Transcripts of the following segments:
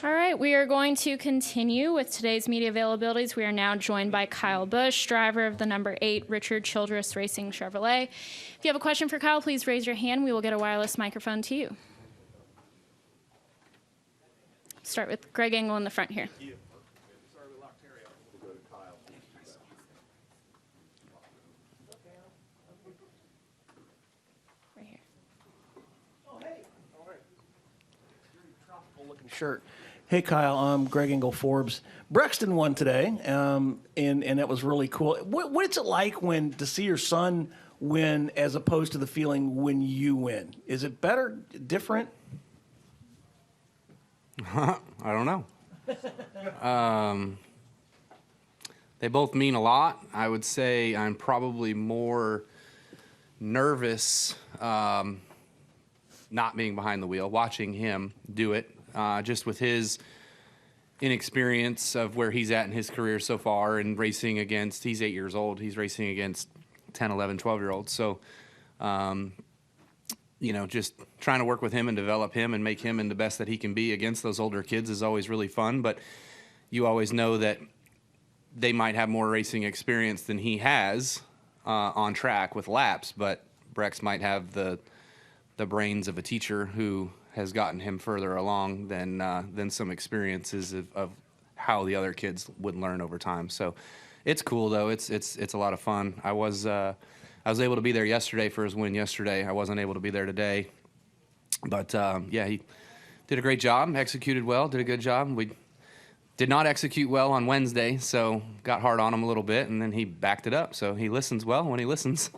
All right, we are going to continue with today's media availabilities. We are now joined by Kyle Busch, driver of the number 8 Richard Childress Racing Chevrolet. If you have a question for Kyle, please raise your hand. We will get a wireless microphone to you. Start with Greg Engel in the front here. Right here. Oh, hey. All right. Tropical looking shirt. Hey, Kyle, I'm Greg Engel, Forbes. Brexton won today, and that was really cool. What's it like to see your son win as opposed to the feeling when you win? Is it better, different? I don't know. They both mean a lot. I would say I'm probably more nervous not being behind the wheel, watching him do it, just with his inexperience of where he's at in his career so far and racing against, he's 8 years old, he's racing against 10, 11, 12-year-olds. So, just trying to work with him and develop him and make him in the best that he can be against those older kids is always really fun. But you always know that they might have more racing experience than he has on track with laps, but Brex might have the brains of a teacher who has gotten him further along than some experiences of how the other kids would learn over time. So it's cool though. It's a lot of fun. I was able to be there yesterday for his win yesterday. I wasn't able to be there today, but he did a great job, executed well, did a good job. We did not execute well on Wednesday, so got hard on him a little bit, and then he backed it up. So he listens well when he listens.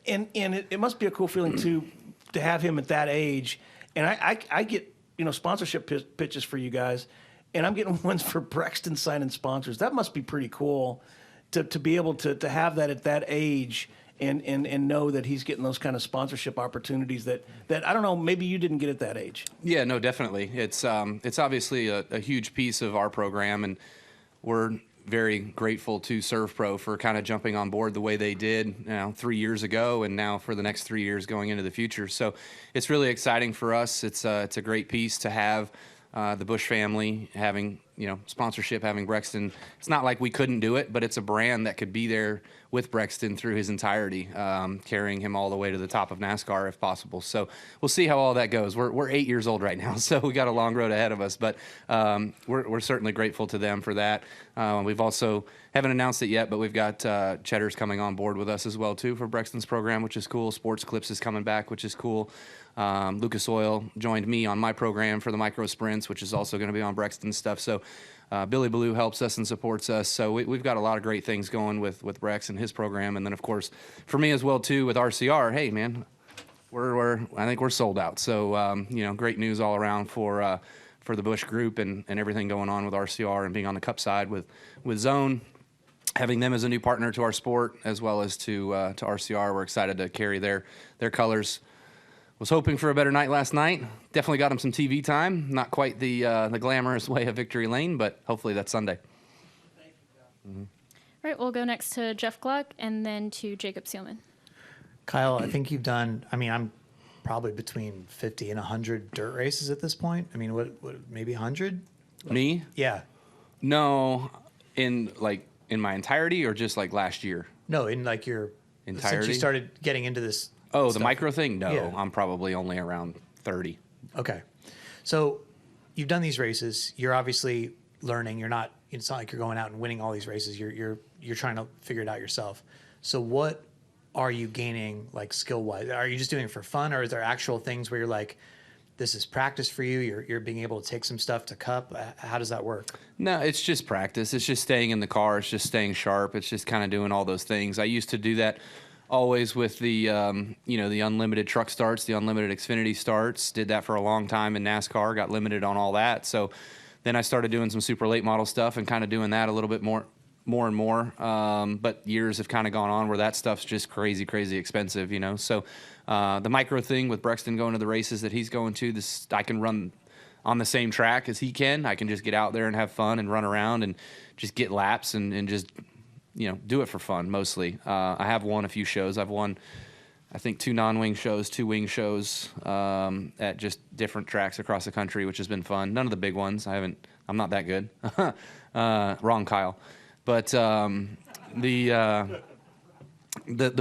And it must be a cool feeling to have him at that age. And I get sponsorship pitches for you guys, and I'm getting ones for Brexton signing sponsors. That must be pretty cool to be able to have that at that age and know that he's getting those kind of sponsorship opportunities that I don't know, maybe you didn't get at that age. Yeah, no, definitely. It's obviously a huge piece of our program, and we're very grateful to ServPro for kind of jumping on board the way they did 3 years ago, and now for the next 3 years going into the future. So it's really exciting for us. It's a great piece to have the Busch family having sponsorship, having Brexton. It's not like we couldn't do it, but it's a brand that could be there with Brexton through his entirety, carrying him all the way to the top of NASCAR if possible. So we'll see how all that goes. We're 8 years old right now, so we got a long road ahead of us, but we're certainly grateful to them for that. We've also haven't announced it yet, but we've got Cheddar's coming on board with us as well too for Brexton's program, which is cool. Sports Clips is coming back, which is cool. Lucas Oil joined me on my program for the micro sprints, which is also going to be on Brexton stuff. So Billy Ballou helps us and supports us. So we've got a lot of great things going with Brex and his program. And then, of course, for me as well, too, with RCR, hey, man, I think we're sold out. So, great news all around for the Busch group and everything going on with RCR and being on the Cup side with Zone. Having them as a new partner to our sport as well as to RCR. We're excited to carry their colors. Was hoping for a better night last night. Definitely got him some TV time. Not quite the glamorous way of Victory Lane, but hopefully that's Sunday. Thank you, All right, we'll go next to Jeff Gluck and then to Jacob Seelman. Kyle, I think you've done, I'm probably between 50 and 100 dirt races at this point. What maybe 100? Me? Yeah. No, in my entirety or just like last year? No, in like your entirety. Since you started getting into this. Oh, stuff. The micro thing? No, Yeah. I'm probably only around 30. Okay. So you've done these races. You're obviously learning. It's not like you're going out and winning all these races. You're trying to figure it out yourself. So what are you gaining like skill wise? Are you just doing it for fun, or is there actual things where you're like, this is practice for you? You're being able to take some stuff to Cup. How does that work? No, it's just practice. It's just staying in the car. It's just staying sharp. It's just kind of doing all those things. I used to do that always with the the unlimited truck starts, the unlimited Xfinity starts. Did that for a long time in NASCAR. Got limited on all that. So then I started doing some super late model stuff and kind of doing that a little bit more and more. But years have kind of gone on where that stuff's just crazy expensive, So the micro thing with Brexton going to the races that he's going to, I can run on the same track as he can. I can just get out there and have fun and run around and just get laps and just do it for fun mostly. I have won a few shows. I've won I think 2 non-wing shows, 2 wing shows at just different tracks across the country, which has been fun. None of the big ones. I'm not that good. Wrong Kyle. But the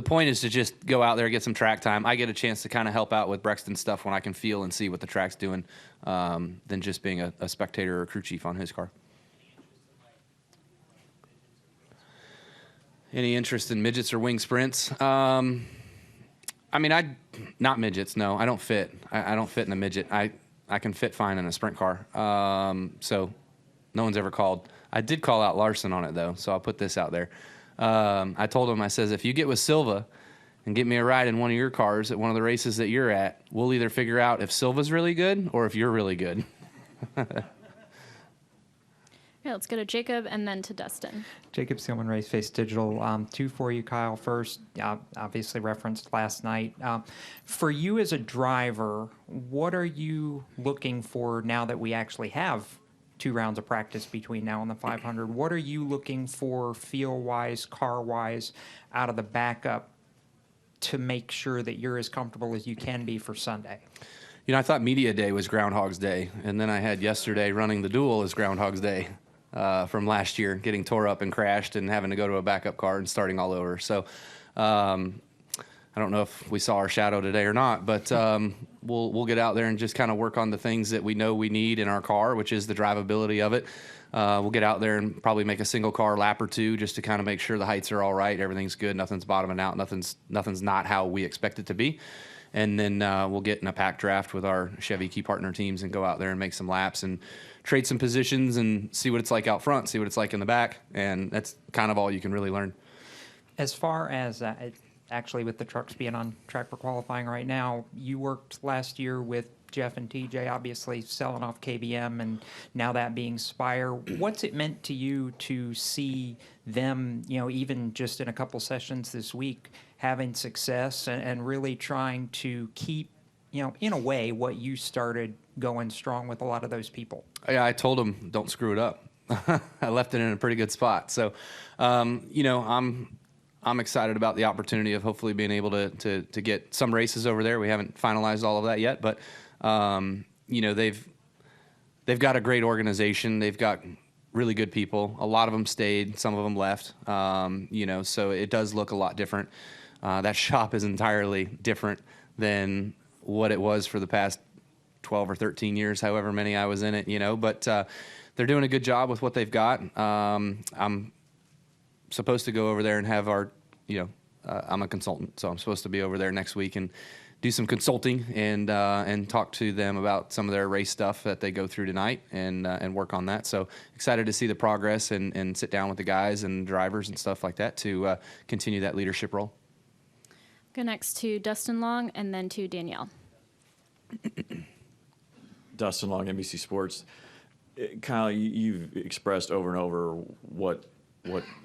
point is to just go out there, get some track time. I get a chance to kind of help out with Brexton stuff when I can feel and see what the track's doing than just being a spectator or crew chief on his car. Any interest in midgets or wing sprints? I mean, not midgets. No, I don't fit. I don't fit in a midget. I can fit fine in a sprint car. So no one's ever called. I did call out Larson on it though, so I'll put this out there. I told him, I says, if you get with Silva and get me a ride in one of your cars at one of the races that you're at, we'll either figure out if Silva's really good or if you're really good. Yeah, let's go to Jacob and then to Dustin. Jacob Seelman, Race Face Digital. 2 for you, Kyle. First, obviously referenced last night. For you as a driver, what are you looking for now that we actually have 2 rounds of practice between now and the 500? What are you looking for feel-wise, car-wise, out of the backup to make sure that you're as comfortable as you can be for Sunday? You know, I thought media day was Groundhog's Day, and then I had yesterday running the duel as Groundhog's Day. From last year, getting tore up and crashed and having to go to a backup car and starting all over. So I don't know if we saw our shadow today or not, but we'll get out there and just kind of work on the things that we know we need in our car, which is the drivability of it. We'll get out there and probably make a single car lap or 2 just to kind of make sure the heights are all right, everything's good, nothing's bottoming out, nothing's not how we expect it to be. And then we'll get in a pack draft with our Chevy key partner teams and go out there and make some laps and trade some positions and see what it's like out front, see what it's like in the back. And that's kind of all you can really learn. As far as actually with the trucks being on track for qualifying right now, you worked last year with Jeff and TJ, obviously selling off KBM and now that being Spire. What's it meant to you to see them, even just in a couple sessions this week, having success and really trying to keep, in a way, what you started going strong with a lot of those people? Yeah, I told them, don't screw it up. I left it in a pretty good spot. So, I'm excited about the opportunity of hopefully being able to get some races over there. We haven't finalized all of that yet, but they've got a great organization. They've got really good people. A lot of them stayed, some of them left. So it does look a lot different. That shop is entirely different than what it was for the past 12 or 13 years, however many I was in it, but they're doing a good job with what they've got. I'm supposed to go over there and have our, I'm a consultant, so I'm supposed to be over there next week and do some consulting and talk to them about some of their race stuff that they go through tonight and work on that. So excited to see the progress and sit down with the guys and drivers and stuff like that to continue that leadership role. Go next to Dustin Long and then to Danielle. Dustin Long, NBC Sports. Kyle, you've expressed over and over what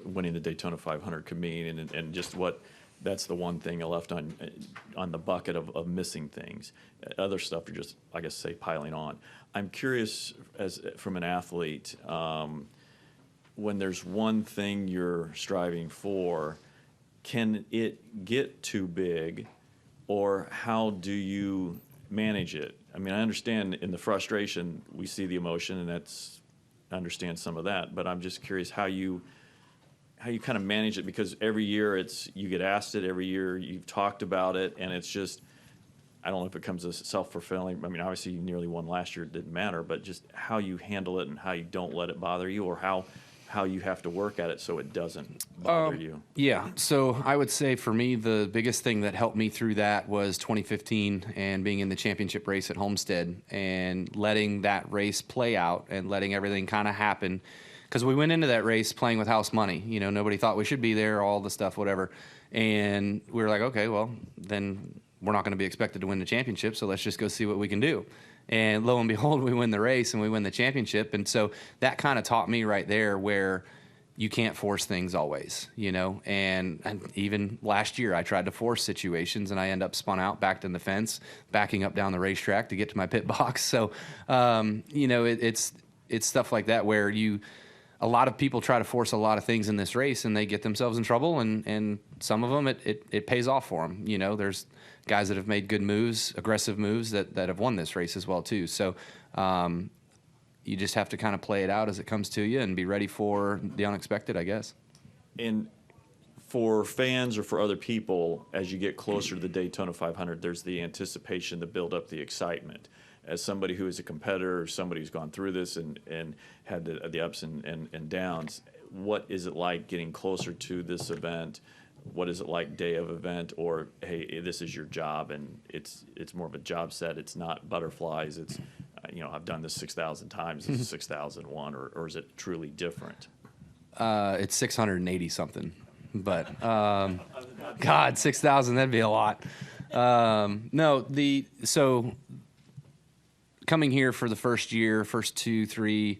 winning the Daytona 500 could mean, and just what that's the one thing left on the bucket of missing things. Other stuff you're just, I guess, say piling on. I'm curious, from an athlete, when there's one thing you're striving for, can it get too big, or how do you manage it? I mean, I understand in the frustration we see the emotion, and I understand some of that. But I'm just curious how you kind of manage it, because every year you get asked it, every year you've talked about it, and it's just, I don't know if it comes as self-fulfilling. I mean, obviously you nearly won last year, it didn't matter, but just how you handle it and how you don't let it bother you, or how you have to work at it so it doesn't bother you. Yeah, so I would say for me, the biggest thing that helped me through that was 2015 and being in the championship race at Homestead and letting that race play out and letting everything kind of happen. Because we went into that race playing with house money. Nobody thought we should be there, all the stuff, whatever. And we were like, okay, well, then we're not going to be expected to win the championship, so let's just go see what we can do. And lo and behold, we win the race and we win the championship. And so that kind of taught me right there where you can't force things always, And even last year, I tried to force situations and I end up spun out, backed in the fence, backing up down the racetrack to get to my pit box. So, it's stuff like that where a a lot of people try to force a lot of things in this race, and they get themselves in trouble. And some of them it pays off for them. You know, there's guys that have made good moves, aggressive moves that have won this race as well too. So you just have to kind of play it out as it comes to you and be ready for the unexpected, I guess. And for fans or for other people, as you get closer to the Daytona 500, there's the anticipation, the build up, the excitement. As somebody who is a competitor, or somebody who's gone through this and had the ups and downs, what is it like getting closer to this event? What is it like day of event? Or, hey, this is your job, and it's more of a job set. It's not butterflies. It's, I've done this 6,000 times. This is 6,001, or is it truly different? It's 680 something, but God, 6,000, that'd be a lot. So coming here for the first year, first 2, 3.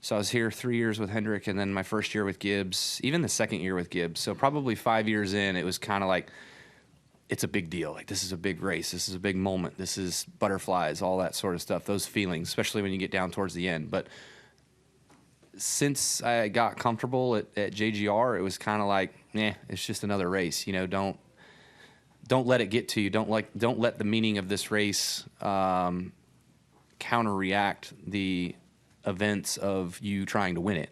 So I was here 3 years with Hendrick, and then my first year with Gibbs, even the second year with Gibbs. So probably 5 years in, it was kind of like, it's a big deal. Like, this is a big race. This is a big moment. This is butterflies, all that sort of stuff, those feelings, especially when you get down towards the end. But since I got comfortable at JGR, it was kind of like, it's just another race. Don't let it get to you. Don't let the meaning of this race counter-react the events of you trying to win it.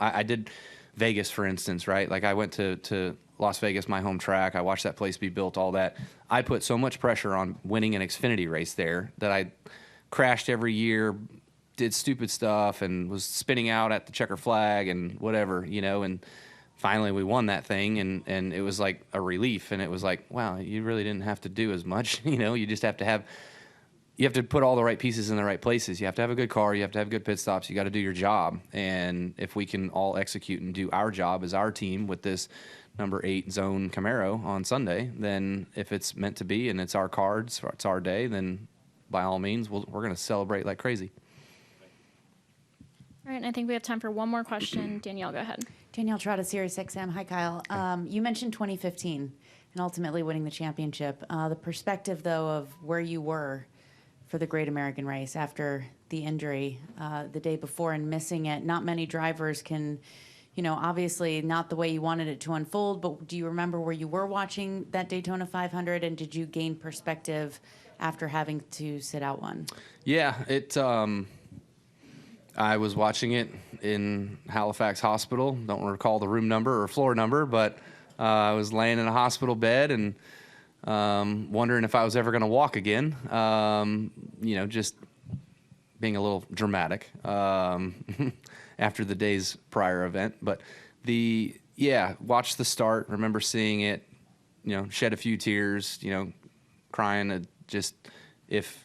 I did Vegas, for instance, right? Like, I went to Las Vegas, my home track. I watched that place be built, all that. I put so much pressure on winning an Xfinity race there that I crashed every year, did stupid stuff, and was spinning out at the checker flag and whatever, and finally we won that thing, and it was like a relief, and it was like, wow, you really didn't have to do as much. You just have to put all the right pieces in the right places. You have to have a good car. You have to have good pit stops. You got to do your job. And if we can all execute and do our job as our team with this number 8 zone Camaro on Sunday, then if it's meant to be and it's our cards, or it's our day, then by all means, we're going to celebrate like crazy. All right, and I think we have time for one more question. Danielle, go ahead. Danielle Trotta, Sirius XM. Hi, Kyle. You mentioned 2015 and ultimately winning the championship. The perspective, though, of where you were for the Great American Race after the injury the day before and missing it. Not many drivers can, obviously not the way you wanted it to unfold, but do you remember where you were watching that Daytona 500, and did you gain perspective after having to sit out one? Yeah, I was watching it in Halifax Hospital. Don't recall the room number or floor number, but I was laying in a hospital bed and wondering if I was ever going to walk again. Just being a little dramatic after the day's prior event. But watched the start. Remember seeing it. Shed a few tears. Crying. Just if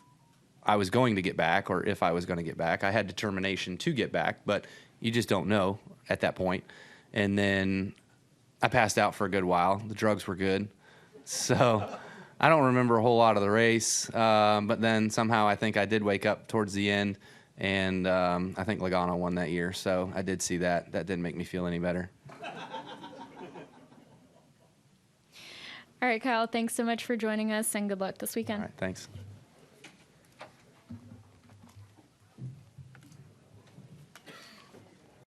I was going to get back, or if I was going to get back. I had determination to get back, but you just don't know at that point. And then I passed out for a good while. The drugs were good. So I don't remember a whole lot of the race, but then somehow I think I did wake up towards the end, and I think Logano won that year. So I did see that. That didn't make me feel any better. All right, Kyle, thanks so much for joining us, and good luck this weekend. All right, thanks.